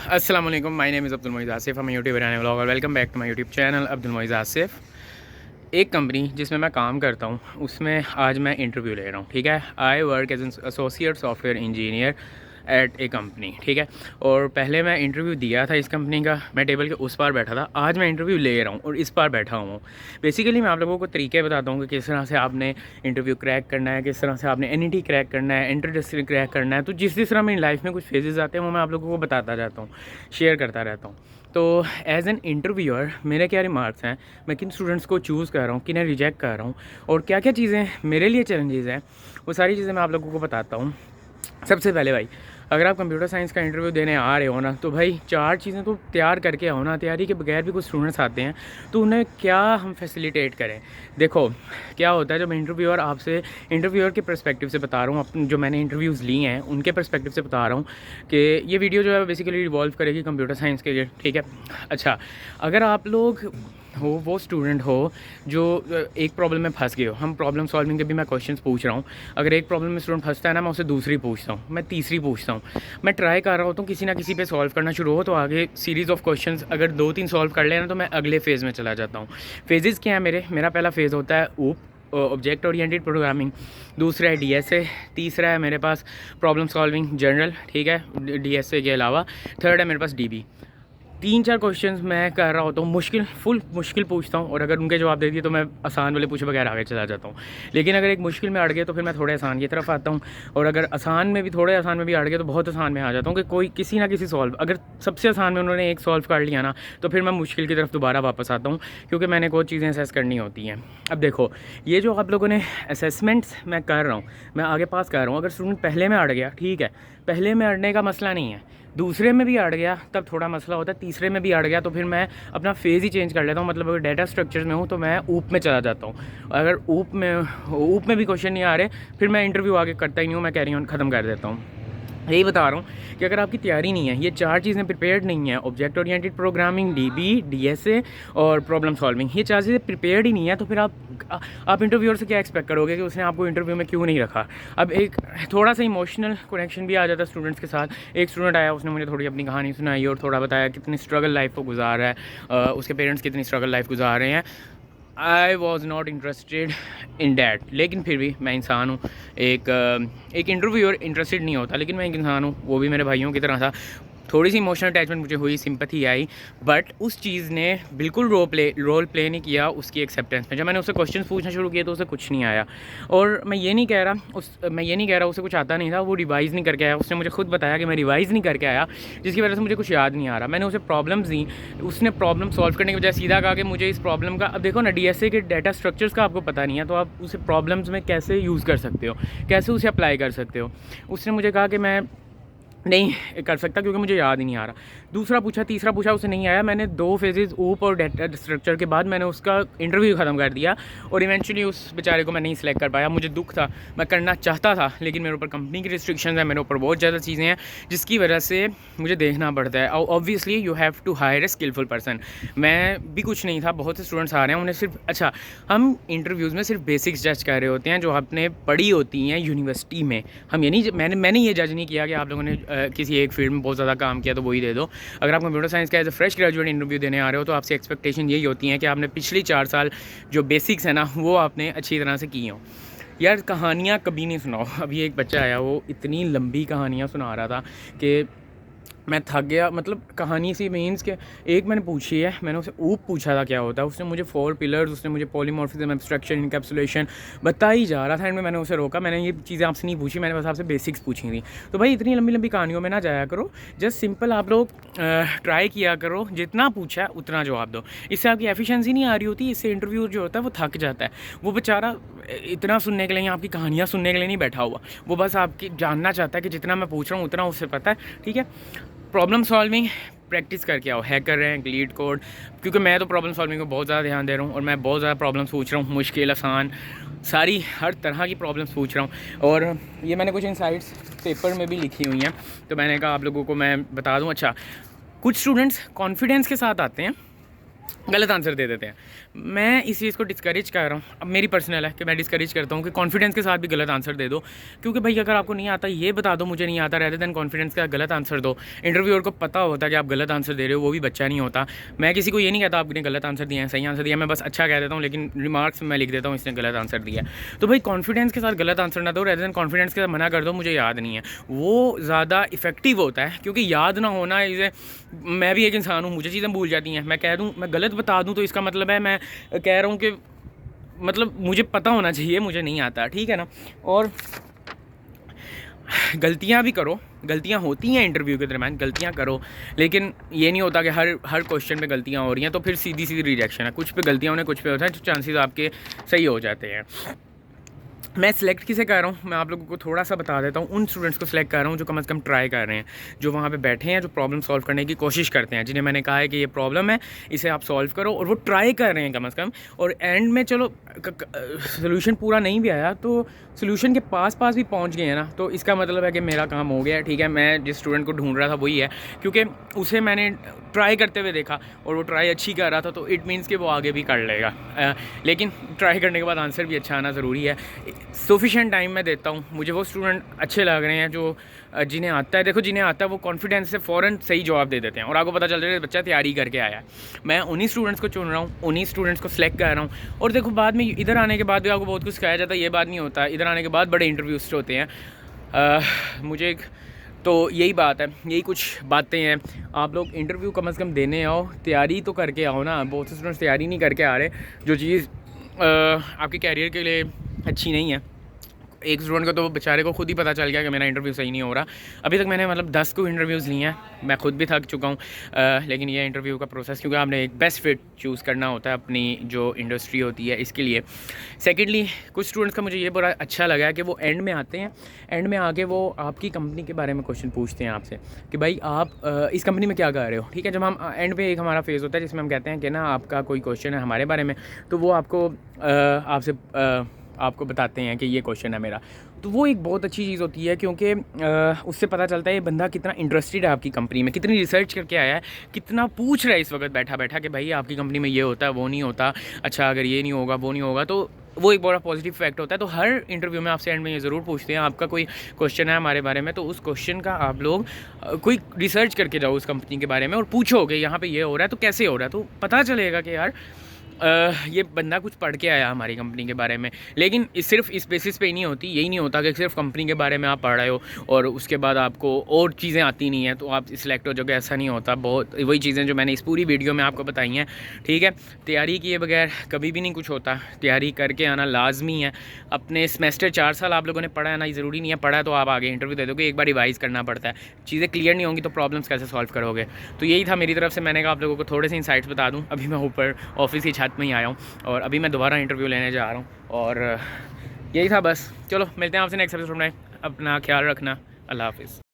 अस्सलाम वालेकुम, my name is Abdul Moiz Asif. हम YouTuber and vlogger. Welcome back to my YouTube channel Abdul Moiz Asif. एक कंपनी जिसमें मैं काम करता हूँ उसमें आज मैं इंटरव्यू ले रहा हूँ। ठीक है, I work as an associate software engineer at a company. ठीक है, और पहले मैं इंटरव्यू दिया था इस कंपनी का, मैं टेबल के उस पार बैठा था। आज मैं इंटरव्यू ले रहा हूँ और इस पार बैठा हूँ। बेसिकली मैं आप लोगों को तरीके बताता हूँ कि किस तरह से आपने इंटरव्यू क्रैक करना है, किस तरह से आपने एनईटी क्रैक करना है, इंटरडिसिप्लिन क्रैक करना है। तो जिस तरह मेरी लाइफ में कुछ फेजेस आते हैं वो मैं आप लोगों को बताता जाता हूँ, शेयर करता रहता हूँ। तो एज़ एन इंटरव्यूअर मेरे क्या रिमार्क्स हैं, मैं किन स्टूडेंट्स को चूज़ कर रहा हूँ, किन्हें रिजेक्ट कर रहा हूँ, और क्या क्या चीज़ें मेरे लिए चैलेंजेस हैं, वो सारी चीज़ें मैं आप लोगों को बताता हूँ। सबसे पहले भाई, अगर आप कंप्यूटर साइंस का इंटरव्यू देने आ रहे हो ना, तो भाई 4 चीज़ें तो तैयार करके आओ ना। तैयारी के बगैर भी कुछ स्टूडेंट्स आते हैं, तो उन्हें क्या हम फैसिलिटेट करें। देखो क्या होता है, जब इंटरव्यूअर आपसे इंटरव्यूअर के पर्सपेक्टिव से बता रहा हूँ, अपने जो मैंने इंटरव्यूज़ लिए हैं उनके पर्सपेक्टिव से बता रहा हूँ कि ये वीडियो जो है बेसिकली रिवॉल्व करेगी कंप्यूटर साइंस के लिए। ठीक है, अच्छा, अगर आप लोग हो वो स्टूडेंट हो जो एक प्रॉब्लम में फंस गए हो, हम प्रॉब्लम सॉल्विंग के भी मैं क्वेश्चंस पूछ रहा हूँ। अगर एक प्रॉब्लम में स्टूडेंट फंसता है ना, मैं उससे दूसरी पूछता हूँ, मैं तीसरी पूछता हूँ, मैं ट्राई कर रहा होता हूँ किसी ना किसी पे सॉल्व करना शुरू हो। तो आगे सीरीज़ ऑफ क्वेश्चंस अगर 2-3 सॉल्व कर लेना तो मैं अगले फेज़ में चला जाता हूँ। फेजेस क्या है मेरा पहला फेज़ होता है ऊप, ऑब्जेक्ट ओरिएंटेड प्रोग्रामिंग। दूसरा है डीएसए। तीसरा है मेरे पास प्रॉब्लम सॉल्विंग जनरल। ठीक है, डीएसए के अलावा थर्ड है मेरे पास डीबी। 3-4 क्वेश्चंस मैं कर रहा होता हूँ, फुल मुश्किल पूछता हूँ, और अगर उनके जवाब दे दिए तो मैं आसान वाले पूछे बगैर आगे चला जाता हूँ। लेकिन अगर एक मुश्किल में अड़ गए तो फिर मैं थोड़े आसान की तरफ आता हूँ, और अगर आसान में भी थोड़े आसान में भी अड़ गए तो बहुत आसान में आ जाता हूँ कि कोई किसी ना किसी सॉल्व, अगर सबसे आसान में उन्होंने एक सॉल्व कर लिया ना, तो फिर मैं मुश्किल की तरफ दोबारा वापस आता हूँ, क्योंकि मैंने कोई चीज़ें असेस करनी होती हैं। अब देखो, ये जो आप लोगों ने असेसमेंट्स मैं कर रहा हूँ, मैं आगे पास कर रहा हूँ। अगर स्टूडेंट पहले में अड़ गया, ठीक है, पहले में अड़ने का मसला नहीं है, दूसरे में भी अड़ गया तब थोड़ा मसला होता है, तीसरे में भी अड़ गया तो फिर मैं अपना फेज़ ही चेंज कर लेता हूँ। मतलब अगर डाटा स्ट्रक्चर्स में हूँ तो मैं ऊप में चला जाता हूँ। अगर ऊप में भी क्वेश्चन नहीं आ रहे, फिर मैं इंटरव्यू आगे करता ही नहीं हूँ, मैं कैरी ऑन ख़त्म कर देता हूँ। यही बता रहा हूँ कि अगर आपकी तैयारी नहीं है, ये 4 चीज़ें प्रिपेयर्ड नहीं है, object oriented programming, dB, DSA और प्रॉब्लम सॉल्विंग, ये 4 चीज़ें प्रिपेयर्ड ही नहीं है, तो फिर आप इंटरव्यूअर से क्या एक्सपेक्ट करोगे कि उसने आपको इंटरव्यू में क्यों नहीं रखा। अब एक थोड़ा सा इमोशनल कनेक्शन भी आ जाता है स्टूडेंट्स के साथ। एक स्टूडेंट आया, उसने मुझे थोड़ी अपनी कहानी सुनाई और थोड़ा बताया कितनी स्ट्रगल लाइफ वो गुजार रहा है, उसके पेरेंट्स कितनी स्ट्रगल लाइफ गुजार रहे हैं। I was not interested in that, लेकिन फिर भी मैं इंसान हूँ। एक इंटरव्यूअर इंटरेस्टेड नहीं होता, लेकिन मैं एक इंसान हूँ, वो भी मेरे भाइयों की तरह था। थोड़ी सी इमोशनल अटैचमेंट मुझे हुई, सिंपैथी आई, बट उस चीज़ ने बिल्कुल रोल प्ले नहीं किया उसकी एक्सेप्टेंस में। जब मैंने उससे क्वेश्चन पूछना शुरू किया तो उसे कुछ नहीं आया। और मैं ये नहीं कह रहा उसे कुछ आता नहीं था, वो रिवाइज़ नहीं करके आया। उसने मुझे खुद बताया कि मैं रिवाइज़ नहीं करके आया, जिसकी वजह से मुझे कुछ याद नहीं आ रहा। मैंने उसे प्रॉब्लम्स दी, उसने प्रॉब्लम सॉल्व करने के बजाय सीधा कहा कि मुझे इस प्रॉब्लम का, अब देखो ना, डीएसए के डाटा स्ट्रक्चर्स का आपको पता नहीं है, तो आप उसे प्रॉब्लम्स में कैसे यूज़ कर सकते हो, कैसे उसे अप्लाई कर सकते हो। उसने मुझे कहा कि मैं नहीं कर सकता क्योंकि मुझे याद ही नहीं आ रहा। दूसरा पूछा, तीसरा पूछा, उसे नहीं आया। मैंने 2 फेजेज़ ऊप और डाटा स्ट्रक्चर के बाद मैंने उसका इंटरव्यू ख़त्म कर दिया, और इवेंचुअली उस बेचारे को मैं नहीं सिलेक्ट कर पाया। मुझे दुख था, मैं करना चाहता था, लेकिन मेरे ऊपर कंपनी की रिस्ट्रिक्शंस हैं, मेरे ऊपर बहुत ज़्यादा चीज़ें हैं, जिसकी वजह से मुझे देखना पड़ता है। Obviously you have to hire a skilful person. मैं भी कुछ नहीं था, बहुत से स्टूडेंट्स आ रहे हैं, उन्हें सिर्फ, अच्छा, हम इंटरव्यूज़ में सिर्फ बेसिक्स जज कर रहे होते हैं जो आपने पढ़ी होती हैं यूनिवर्सिटी में। हम ये नहीं, मैंने ये जज नहीं किया कि आप लोगों ने किसी एक फील्ड में बहुत ज़्यादा काम किया तो वही दे दो। अगर आप कंप्यूटर साइंस का as a fresh graduate interview देने आ रहे हो तो आपसे एक्सपेक्टेशन यही होती है कि आपने पिछली 4 साल जो बेसिक्स है ना, वो आपने अच्छी तरह से की हो। यार कहानियाँ कभी नहीं सुनाओ। अभी एक बच्चा आया, वो इतनी लंबी कहानियाँ सुना रहा था कि मैं थक गया। मतलब कहानी सी मीन्स के, एक मैंने पूछी है, मैंने उसे ऊप पूछा था क्या होता है, उसने मुझे 4 पिलर्स, उसने मुझे पॉलीमॉर्फिज्म, एब्स्ट्रक्शन, इनकैप्सुलेशन बता ही जा रहा था। एंड में मैंने उसे रोका, मैंने ये चीज़ें आपसे नहीं पूछी, मैंने बस आपसे बेसिक्स पूछी थी। तो भाई इतनी लंबी लंबी कहानियों में ना जाया करो, जस्ट सिंपल आप लोग ट्राई किया करो, जितना पूछा है उतना जवाब दो। इससे आपकी एफिशिएंसी नहीं आ रही होती, इससे इंटरव्यू जो होता है वो थक जाता है। वो बेचारा इतना सुनने के लिए, आपकी कहानियाँ सुनने के लिए नहीं बैठा हुआ, वो बस आपकी जानना चाहता है कि जितना मैं पूछ रहा हूँ उतना उससे पता है। ठीक है, प्रॉब्लम सॉल्विंग प्रैक्टिस करके आओ, हैकर रैंक, लीड कोड, क्योंकि मैं तो प्रॉब्लम सॉल्विंग को बहुत ज़्यादा ध्यान दे रहा हूँ, और मैं बहुत ज़्यादा प्रॉब्लम्स पूछ रहा हूँ, मुश्किल, आसान, सारी हर तरह की प्रॉब्लम्स पूछ रहा हूँ। और ये मैंने कुछ इनसाइट्स पेपर में भी लिखी हुई हैं, तो मैंने कहा आप लोगों को मैं बता दूँ। अच्छा, कुछ स्टूडेंट्स कॉन्फिडेंस के साथ आते हैं, गलत आंसर दे देते हैं। मैं इस चीज़ को डिस्करेज कर रहा हूँ। अब मेरी पर्सनल है कि मैं डिस्करेज करता हूँ कि कॉन्फिडेंस के साथ भी गलत आंसर दे दो, क्योंकि भाई अगर आपको नहीं आता ये बता दो मुझे नहीं आता, रहते देन कॉन्फिडेंस का गलत आंसर दो। इंटरव्यूअर को पता होता है कि आप गलत आंसर दे रहे हो, वो भी बच्चा नहीं होता। मैं किसी को ये नहीं कहता आपने गलत आंसर दिया है, सही आंसर दिया, मैं बस अच्छा कह देता हूँ, लेकिन रिमार्क्स में मैं लिख देता हूँ इसने गलत आंसर दिया है। तो भाई कॉन्फिडेंस के साथ गलत आंसर ना दो, रहते देन कॉन्फिडेंस के साथ मना कर दो मुझे याद नहीं है, वो ज़्यादा इफेक्टिव होता है। क्योंकि याद ना होना इसे, मैं भी एक इंसान हूँ, मुझे चीज़ें भूल जाती हैं। मैं कह दूँ, मैं गलत बता दूँ तो इसका मतलब है मैं कह रहा हूँ कि मतलब मुझे पता होना चाहिए, मुझे नहीं आता, ठीक है ना। और गलतियाँ भी करो, गलतियाँ होती हैं इंटरव्यू के दरम्यान, गलतियाँ करो, लेकिन ये नहीं होता कि हर क्वेश्चन पे गलतियाँ हो रही हैं तो फिर सीधी सीधी रिजेक्शन है। कुछ पे गलतियाँ होने, कुछ पे होता है तो चांसेस आपके सही हो जाते हैं। मैं सिलेक्ट किसे कर रहा हूँ, मैं आप लोगों को थोड़ा सा बता देता हूँ। उन स्टूडेंट्स को सिलेक्ट कर रहा हूँ जो कम से कम ट्राई कर रहे हैं, जो वहाँ पे बैठे हैं, जो प्रॉब्लम सॉल्व करने की कोशिश करते हैं, जिन्हें मैंने कहा है कि ये प्रॉब्लम है, इसे आप सॉल्व करो, और वो ट्राई कर रहे हैं कम से कम। और एंड में चलो सोल्यूशन पूरा नहीं भी आया तो सोल्यूशन के पास भी पहुँच गए हैं ना, तो इसका मतलब है कि मेरा काम हो गया, ठीक है। मैं जिस स्टूडेंट को ढूंढ रहा था वही है, क्योंकि उसे मैंने ट्राई करते हुए देखा और वो ट्राई अच्छी कर रहा था, तो इट मीन्स कि वो आगे भी कर लेगा। लेकिन ट्राई करने के बाद आंसर भी अच्छा आना ज़रूरी है। सफिशिएंट टाइम मैं देता हूँ। मुझे वो स्टूडेंट अच्छे लग रहे हैं जो जिन्हें आता है, देखो जिन्हें आता है वो कॉन्फिडेंस से फ़ौरन सही जवाब दे देते हैं और आपको पता चल रहा है बच्चा तैयारी करके आया है। मैं उन्हीं स्टूडेंट्स को चुन रहा हूँ, उन्हीं स्टूडेंट्स को सिलेक्ट कर रहा हूँ। और देखो बाद में इधर आने के बाद भी आपको बहुत कुछ सिखाया जाता है, ये बात नहीं होता। इधर आने के बाद बड़े इंटरव्यूज होते हैं। मुझे तो यही बात है, यही कुछ बातें हैं। आप लोग इंटरव्यू कम से कम देने आओ, तैयारी तो करके आओ ना। बहुत से स्टूडेंट्स तैयारी नहीं करके आ रहे, जो चीज़ आपके कैरियर के लिए अच्छी नहीं है। एक स्टूडेंट को तो बेचारे को खुद ही पता चल गया कि मेरा इंटरव्यू सही नहीं हो रहा। अभी तक मैंने मतलब 10 को इंटरव्यूज़ लिए हैं, मैं खुद भी थक चुका हूँ। लेकिन ये इंटरव्यू का प्रोसेस, क्योंकि आपने एक बेस्ट फिट चूज़ करना होता है अपनी जो इंडस्ट्री होती है, इसके लिए। सेकेंडली, कुछ स्टूडेंट्स का मुझे ये बड़ा अच्छा लगा है कि वो एंड में आते हैं, एंड में आके वो आपकी कंपनी के बारे में क्वेश्चन पूछते हैं आपसे कि भाई आप इस कंपनी में क्या कर रहे हो, ठीक है। जब हम एंड पे एक हमारा फेज़ होता है जिसमें हम कहते हैं कि ना आपका कोई क्वेश्चन है हमारे बारे में, तो वो आपको बताते हैं कि ये क्वेश्चन है मेरा। तो वो एक बहुत अच्छी चीज़ होती है, क्योंकि उससे पता चलता है ये बंदा कितना इंटरेस्टेड है आपकी कंपनी में, कितनी रिसर्च करके आया है, कितना पूछ रहा है इस वक्त बैठा बैठा कि भाई आपकी कंपनी में ये होता है, वो नहीं होता, अच्छा अगर ये नहीं होगा वो नहीं होगा। तो वो एक बड़ा पॉजिटिव फैक्ट होता है। तो हर इंटरव्यू में आपसे एंड में ये ज़रूर पूछते हैं आपका कोई क्वेश्चन है हमारे बारे में, तो उस क्वेश्चन का आप लोग कोई रिसर्च करके जाओ उस कंपनी के बारे में और पूछो कि यहाँ पे ये हो रहा है तो कैसे हो रहा है, तो पता चलेगा कि यार ये बंदा कुछ पढ़ के आया हमारी कंपनी के बारे में। लेकिन सिर्फ इस बेसिस पे ही नहीं होती, यही नहीं होता कि सिर्फ कंपनी के बारे में आप पढ़ रहे हो और उसके बाद आपको और चीज़ें आती नहीं हैं तो आप सिलेक्ट हो जाओगे, ऐसा नहीं होता। बहुत वही चीज़ें जो मैंने इस पूरी वीडियो में आपको बताई हैं, ठीक है। तैयारी किए बगैर कभी भी नहीं कुछ होता, तैयारी करके आना लाजमी है। अपने सेमेस्टर 4 साल आप लोगों ने पढ़ा है ना, ज़रूरी नहीं है पढ़ा है तो आप आगे इंटरव्यू दे दोगे, एक बार रिवाइज़ करना पड़ता है। चीज़ें क्लियर नहीं होंगी तो प्रॉब्लम्स कैसे सॉल्व करोगे। तो यही था मेरी तरफ से, मैंने कहा आप लोगों को थोड़े से इंसाइट्स बता दूँ। अभी मैं ऊपर ऑफिस की छत में ही आया हूँ और अभी मैं दोबारा इंटरव्यू लेने जा रहा हूँ, और यही था बस। चलो मिलते हैं आपसे नेक्स्ट एपिसोड में, अपना ख्याल रखना, अल्लाह हाफिज़।